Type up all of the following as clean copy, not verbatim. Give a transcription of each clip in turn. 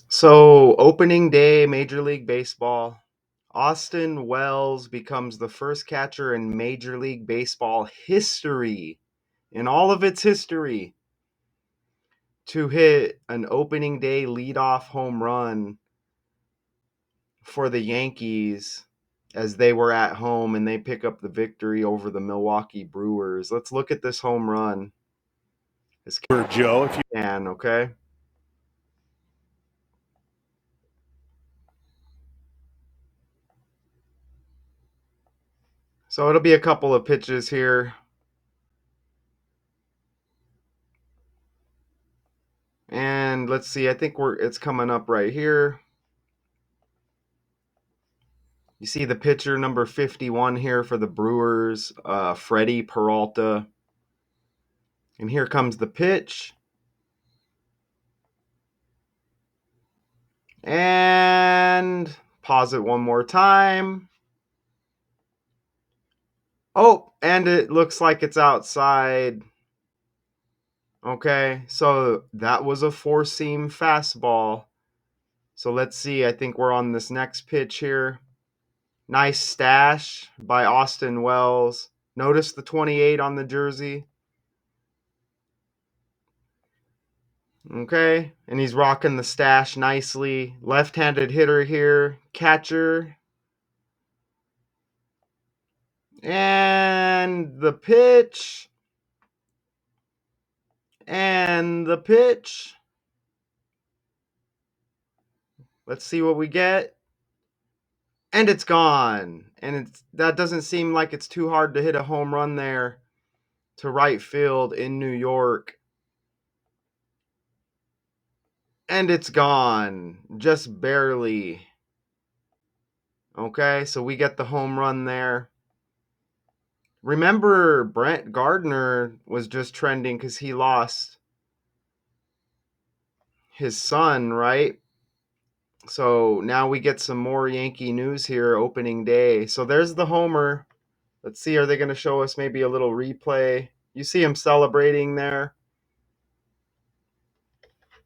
So, opening day, Major League Baseball. Austin Wells becomes the first catcher in Major League Baseball history, in all of its history, to hit an opening day leadoff home run for the Yankees as they were at home and they pick up the victory over the Milwaukee Brewers. Let's look at this home run. This Joe, if you can, okay? So it'll be a couple of pitches here. And let's see, I think it's coming up right here. You see the pitcher number 51 here for the Brewers, Freddy Peralta. And here comes the pitch. And pause it one more time. Oh, and it looks like it's outside. Okay, so that was a four-seam fastball. So let's see. I think we're on this next pitch here. Nice stash by Austin Wells. Notice the 28 on the jersey. Okay, and he's rocking the stash nicely. Left-handed hitter here, catcher. And the pitch. And the pitch. Let's see what we get. And it's gone. And that doesn't seem like it's too hard to hit a home run there to right field in New York. And it's gone. Just barely. Okay, so we get the home run there. Remember, Brent Gardner was just trending because he lost his son, right? So now we get some more Yankee news here opening day. So there's the homer. Let's see, are they going to show us maybe a little replay? You see him celebrating there.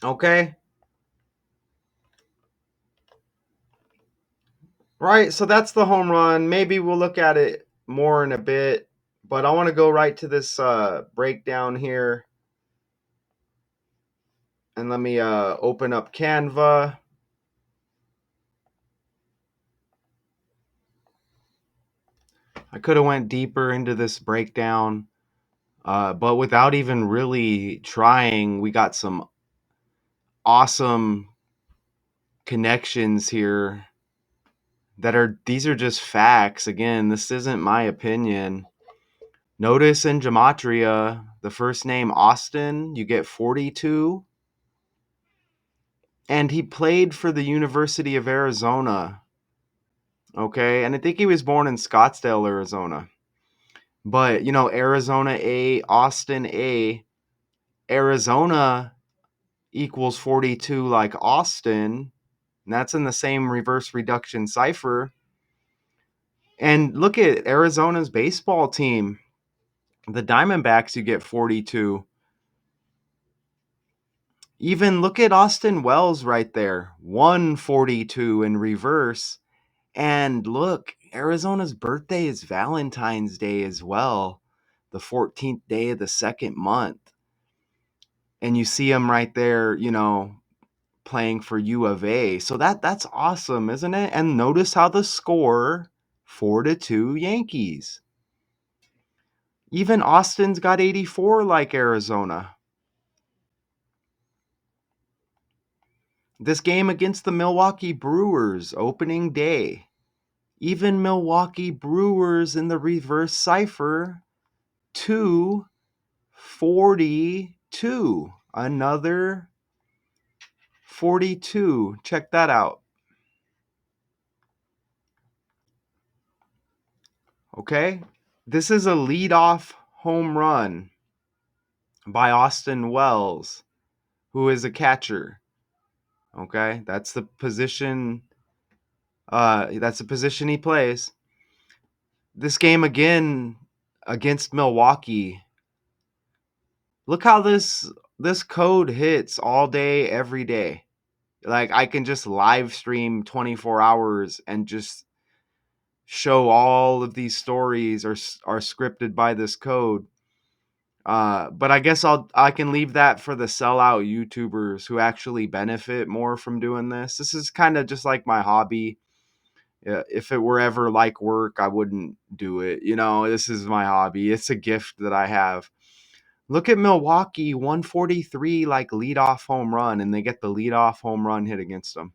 Okay. Right, so that's the home run. Maybe we'll look at it more in a bit, but I want to go right to this breakdown here. And let me open up Canva. I could have went deeper into this breakdown, but without even really trying, we got some awesome connections here these are just facts. Again, this isn't my opinion. Notice in gematria, the first name Austin, you get 42. And he played for the University of Arizona. Okay, and I think he was born in Scottsdale, Arizona. But, Arizona A, Austin A, Arizona equals 42 like Austin. And that's in the same reverse reduction cipher. And look at Arizona's baseball team. The Diamondbacks, you get 42. Even look at Austin Wells right there, 142 in reverse. And look, Arizona's birthday is Valentine's Day as well, the 14th day of the second month. And you see him right there, playing for U of A. So that's awesome, isn't it? And notice how the score 4-2 Yankees. Even Austin's got 84 like Arizona. This game against the Milwaukee Brewers, opening day. Even Milwaukee Brewers in the reverse cipher, 242. Another 42. Check that out. Okay? This is a leadoff home run by Austin Wells, who is a catcher. Okay? That's the position he plays. This game again against Milwaukee. Look how this code hits all day, every day. Like, I can just live stream 24 hours and just show all of these stories are scripted by this code. But I guess I can leave that for the sellout YouTubers who actually benefit more from doing this. This is kind of just like my hobby. If it were ever like work, I wouldn't do it. You know, this is my hobby. It's a gift that I have. Look at Milwaukee, 143, like leadoff home run, and they get the leadoff home run hit against them.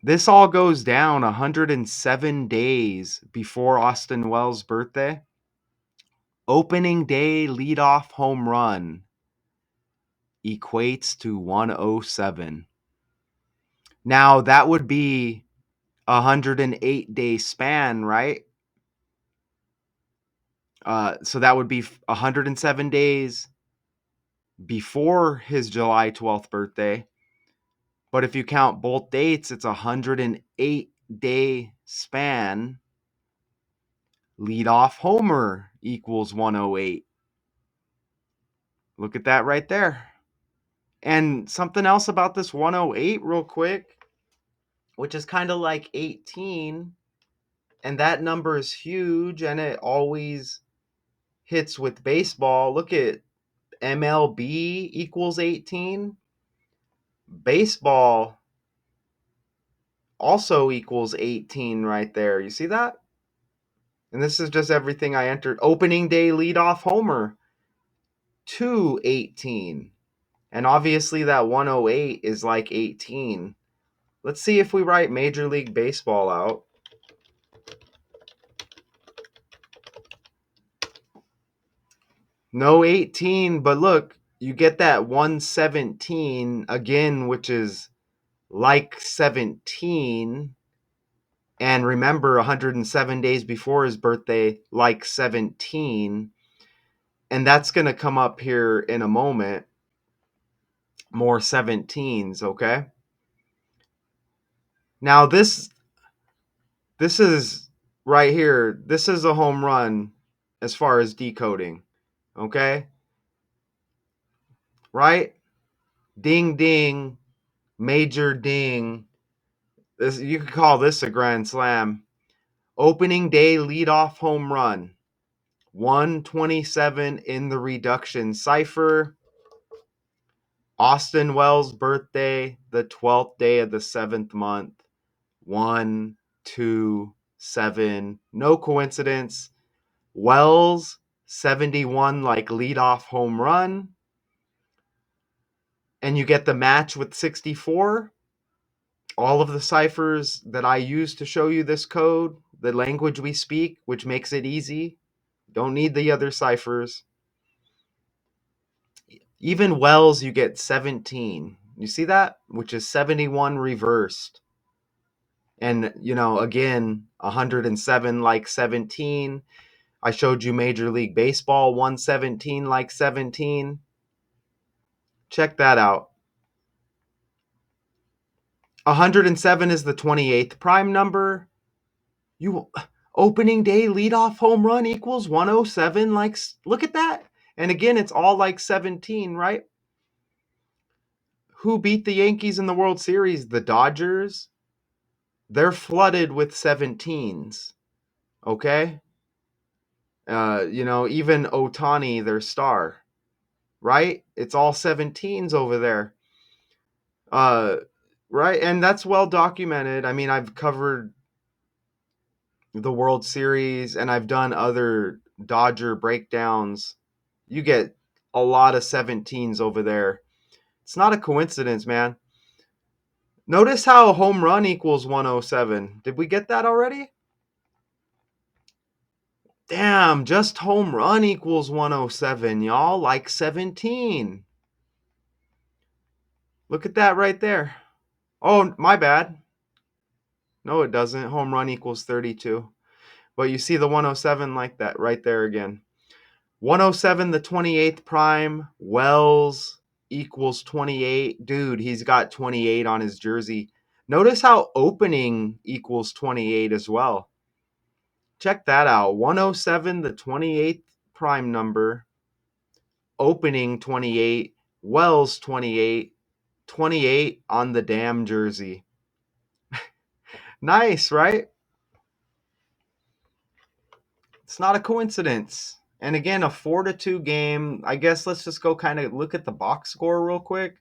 This all goes down 107 days before Austin Wells' birthday. Opening day leadoff home run equates to 107. Now, that would be a 108-day span, right? So that would be 107 days before his July 12th birthday. But if you count both dates, it's a 108-day span. Leadoff homer equals 108. Look at that right there. And something else about this 108 real quick, which is kind of like 18. And that number is huge, and it always hits with baseball. Look at MLB equals 18. Baseball also equals 18 right there. You see that? And this is just everything I entered. Opening day leadoff homer, 218. And obviously that 108 is like 18. Let's see if we write Major League Baseball out. No 18, but look, you get that 117 again, which is like 17. And remember, 107 days before his birthday, like 17. And that's going to come up here in a moment. More 17s, okay? Now this is right here. This is a home run as far as decoding, okay? Right? Ding ding, major ding. This, you could call this a grand slam. Opening day leadoff home run. 127 in the reduction cipher. Austin Wells' birthday, the 12th day of the 7th month. 1, 2, 7. No coincidence. Wells, 71 like leadoff home run. And you get the match with 64. All of the ciphers that I use to show you this code, the language we speak, which makes it easy. Don't need the other ciphers. Even Wells, you get 17. You see that? Which is 71 reversed. And, you know, again, 107 like 17. I showed you Major League Baseball, 117 like 17. Check that out. 107 is the 28th prime number. You opening day leadoff home run equals 107. Like, look at that. And again, it's all like 17, right? Who beat the Yankees in the World Series? The Dodgers. They're flooded with 17s. Okay? You know, even Ohtani, their star, right? It's all 17s over there. Right? And that's well documented. I mean, I've covered the World Series and I've done other Dodger breakdowns. You get a lot of 17s over there. It's not a coincidence, man. Notice how home run equals 107. Did we get that already? Damn, just home run equals 107, y'all. Like 17. Look at that right there. Oh, my bad. No, it doesn't. Home run equals 32. But you see the 107 like that right there again. 107, the 28th prime. Wells equals 28. Dude, he's got 28 on his jersey. Notice how opening equals 28 as well. Check that out. 107, the 28th prime number. Opening 28. Wells 28. 28 on the damn jersey. Nice, right? It's not a coincidence. And again, a 4-2 game. I guess let's just go kind of look at the box score real quick.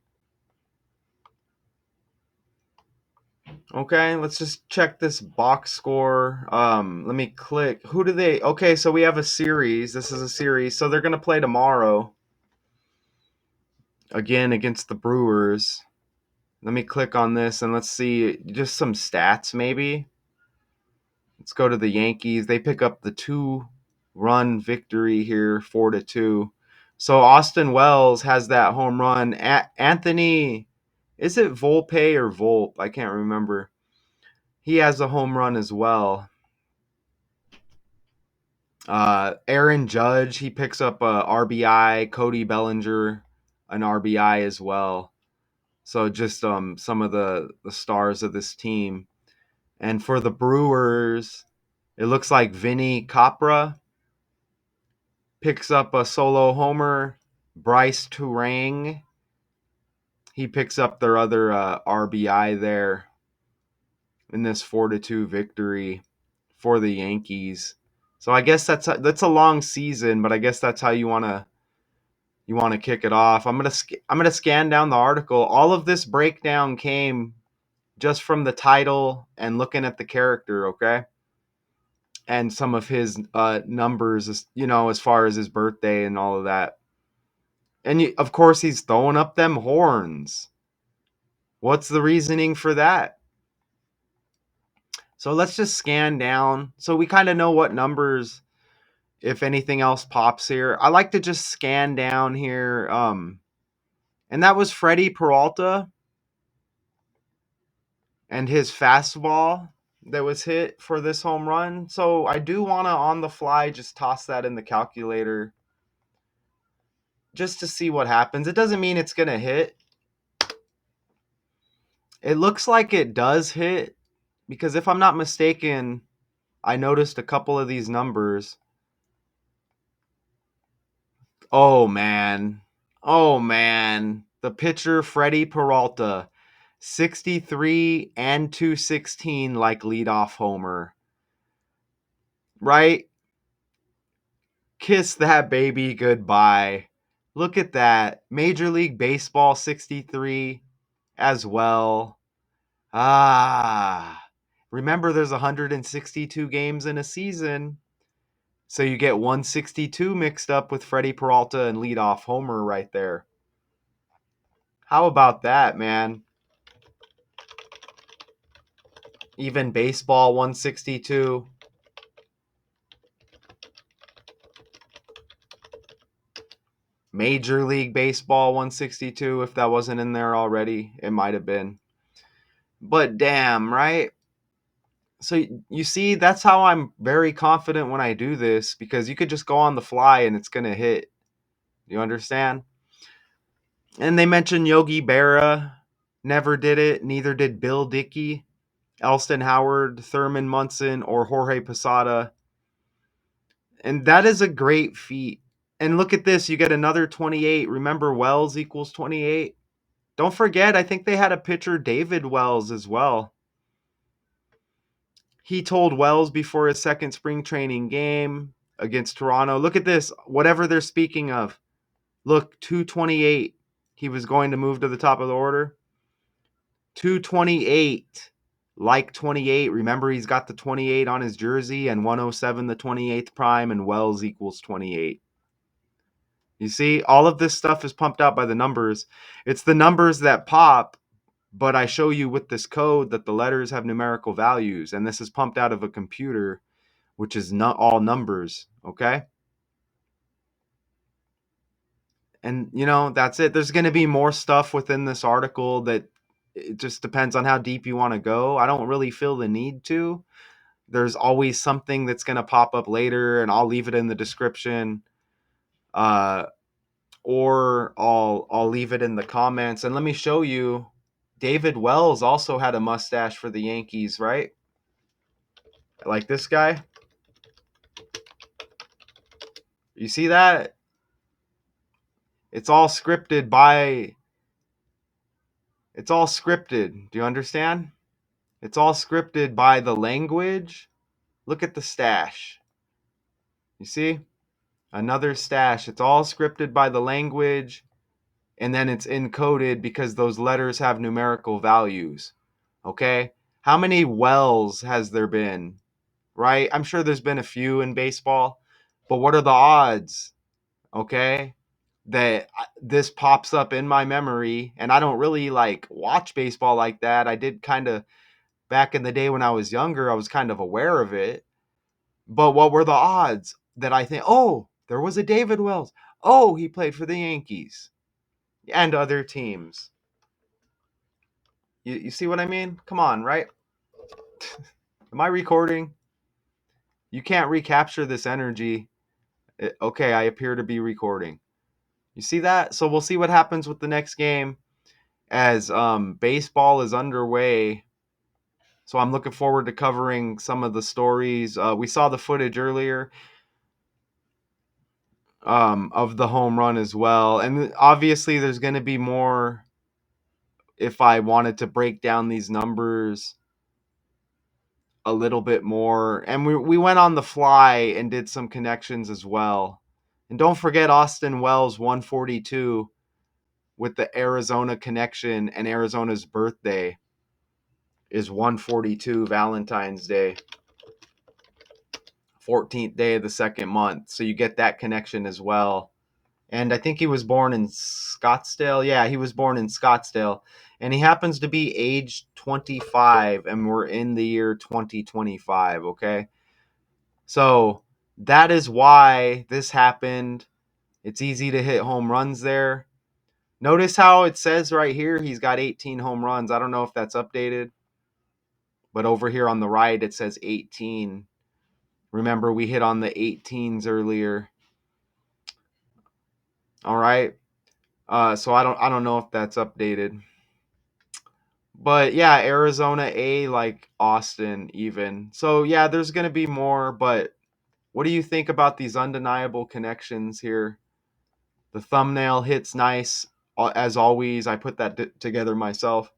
Okay, let's just check this box score. Let me click. Who do they? Okay, so we have a series. This is a series. So they're going to play tomorrow again against the Brewers. Let me click on this and let's see just some stats maybe. Let's go to the Yankees. They pick up the 2-run victory here, 4-2. So Austin Wells has that home run. Anthony, is it Volpe or Volpe? I can't remember. He has a home run as well. Aaron Judge, he picks up a RBI. Cody Bellinger, an RBI as well. So just some of the stars of this team. And for the Brewers, it looks like Vinny Capra picks up a solo homer. Bryce Turang, he picks up their other RBI there in this 4-2 victory for the Yankees. So I guess that's a long season, but I guess that's how you want to kick it off. I'm gonna scan down the article. All of this breakdown came just from the title and looking at the character, okay, and some of his numbers, as far as his birthday and all of that. And of course, he's throwing up them horns. What's the reasoning for that? So let's just scan down so we kind of know what numbers, if anything else pops here. I like to just scan down here. And that was Freddy Peralta and his fastball that was hit for this home run. So I do want to, on the fly, just toss that in the calculator just to see what happens. It doesn't mean it's going to hit. It looks like it does hit because if I'm not mistaken, I noticed a couple of these numbers. Oh, man. Oh, man. The pitcher, Freddy Peralta, 63 and 216 like leadoff homer. Right? Kiss that baby goodbye. Look at that. Major League Baseball 63 as well. Remember there's 162 games in a season. So you get 162 mixed up with Freddy Peralta and leadoff homer right there. How about that, man? Even baseball 162. Major League Baseball 162, if that wasn't in there already, it might have been. But damn, right? So you see, that's how I'm very confident when I do this, because you could just go on the fly and it's going to hit. You understand? And they mentioned Yogi Berra never did it. Neither did Bill Dickey, Elston Howard, Thurman Munson, or Jorge Posada. And that is a great feat. And look at this. You get another 28. Remember, Wells equals 28. Don't forget, I think they had a pitcher, David Wells, as well. He told Wells before his second spring training game against Toronto, look at this, whatever they're speaking of. Look, 228. He was going to move to the top of the order. 228, like 28. Remember, he's got the 28 on his jersey, and 107 the 28th prime, and Wells equals 28. You see, all of this stuff is pumped out by the numbers. It's the numbers that pop, but I show you with this code that the letters have numerical values, and this is pumped out of a computer, which is not all numbers, okay? And, that's it. There's going to be more stuff within this article that it just depends on how deep you want to go. I don't really feel the need to. There's always something that's going to pop up later, and I'll leave it in the description. Or I'll leave it in the comments. And let me show you, David Wells also had a mustache for the Yankees, right? Like this guy. You see that? It's all scripted by It's all scripted. Do you understand? It's all scripted by the language. Look at the stash. You see? Another stash. It's all scripted by the language, and then it's encoded because those letters have numerical values. Okay? How many wells has there been? Right? I'm sure there's been a few in baseball, but what are the odds? Okay? That this pops up in my memory, and I don't really like watch baseball like that. I did kind of back in the day when I was younger, I was kind of aware of it. But what were the odds that I think, oh, there was a David Wells. Oh, he played for the Yankees and other teams. You see what I mean? Come on, right? Am I recording? You can't recapture this energy. Okay, I appear to be recording. You see that? So we'll see what happens with the next game as baseball is underway. So I'm looking forward to covering some of the stories. We saw the footage earlier of the home run as well. And obviously, there's going to be more if I wanted to break down these numbers a little bit more. And we went on the fly and did some connections as well. And don't forget Austin Wells 142 with the Arizona connection, and Arizona's birthday is 142, Valentine's Day, 14th day of the second month. So you get that connection as well. And I think he was born in Scottsdale. Yeah, he was born in Scottsdale. And he happens to be age 25, and we're in the year 2025, okay? So that is why this happened. It's easy to hit home runs there. Notice how it says right here he's got 18 home runs. I don't know if that's updated, but over here on the right it says 18. Remember, we hit on the 18s earlier. All right. So I don't know if that's updated. But yeah, Arizona A like Austin even. So yeah, there's going to be more, but what do you think about these undeniable connections here? The thumbnail hits nice as always. I put that together myself.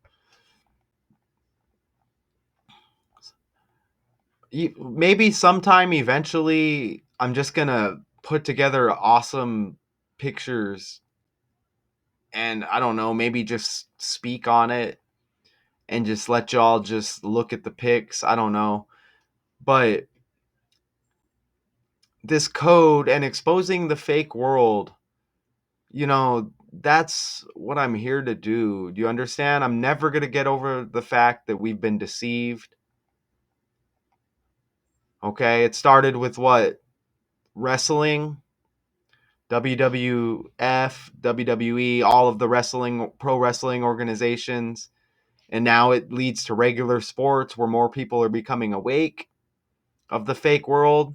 Maybe sometime eventually I'm just going to put together awesome pictures, and I don't know, maybe just speak on it and just let y'all just look at the pics. I don't know. But this code and exposing the fake world, that's what I'm here to do. Do you understand? I'm never going to get over the fact that we've been deceived. Okay, it started with what? Wrestling, WWF, WWE, all of the pro wrestling organizations. And now it leads to regular sports where more people are becoming awake of the fake world.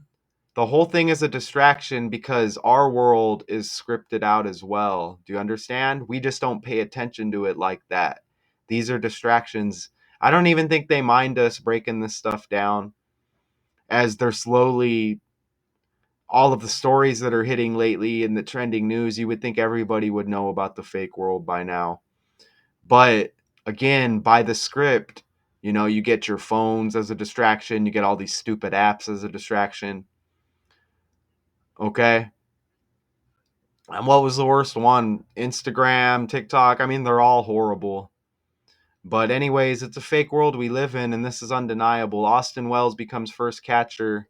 The whole thing is a distraction because our world is scripted out as well. Do you understand? We just don't pay attention to it like that. These are distractions. I don't even think they mind us breaking this stuff down as they're slowly, all of the stories that are hitting lately in the trending news. You would think everybody would know about the fake world by now. But again, by the script, you get your phones as a distraction. You get all these stupid apps as a distraction. Okay. And what was the worst one? Instagram, TikTok. I mean, they're all horrible. But anyways, it's a fake world we live in, and this is undeniable. Austin Wells becomes first catcher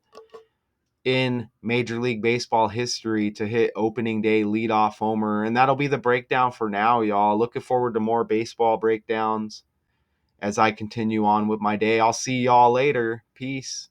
in Major League Baseball history to hit opening day leadoff homer. And that'll be the breakdown for now, y'all. Looking forward to more baseball breakdowns as I continue on with my day. I'll see y'all later. Peace.